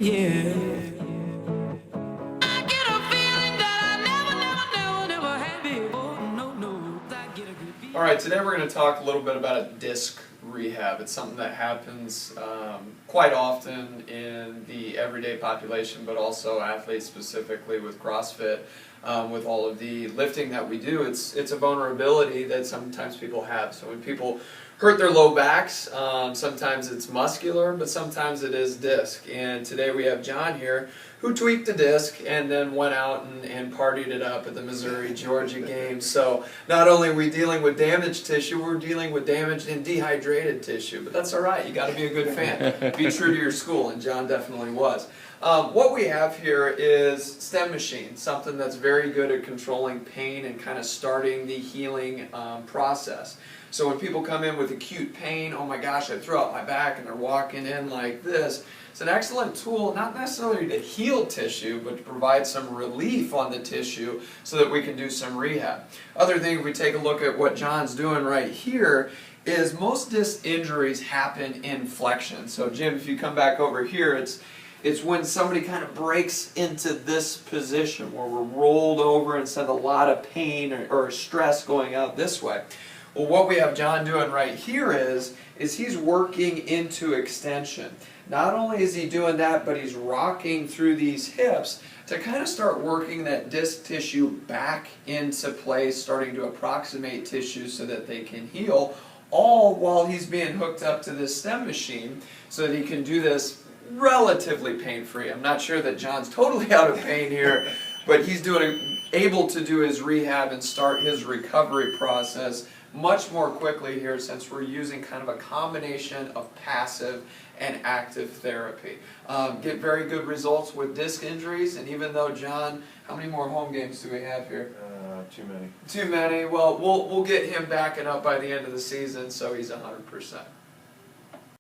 Yeah. I get a feeling that I never had before. No, no, I get a good feeling. All right, today we're going to talk a little bit about a disc rehab. It's something that happens quite often in the everyday population, but also athletes specifically with CrossFit. With all of the lifting that we do, it's a vulnerability that sometimes people have. So when people hurt their low backs, sometimes it's muscular, but sometimes it is disc. And today we have John here who tweaked the disc and then went out and partied it up at the Missouri-Georgia game. So not only are we dealing with damaged tissue, we're dealing with damaged and dehydrated tissue. But that's all right. You got to be a good fan. Be true to your school, and John definitely was. What we have here is stem machine, something that's very good at controlling pain and kind of starting the healing process. So when people come in with acute pain, oh my gosh, I threw out my back, and they're walking in like this, it's an excellent tool, not necessarily to heal tissue, but to provide some relief on the tissue so that we can do some rehab. Other thing, if we take a look at what John's doing right here, is most disc injuries happen in flexion. So Jim, if you come back over here, it's when somebody kind of breaks into this position where we're rolled over and send a lot of pain or stress going out this way. Well, what we have John doing right here is he's working into extension. Not only is he doing that, but he's rocking through these hips to kind of start working that disc tissue back into place, starting to approximate tissue so that they can heal, all while he's being hooked up to this stem machine so that he can do this relatively pain-free. I'm not sure that John's totally out of pain here, but he's able to do his rehab and start his recovery process much more quickly here, since we're using kind of a combination of passive and active therapy. Get very good results with disc injuries, and even though, John, how many more home games do we have here? Too many. Too many. Well, we'll get him backing up by the end of the season, so he's 100%.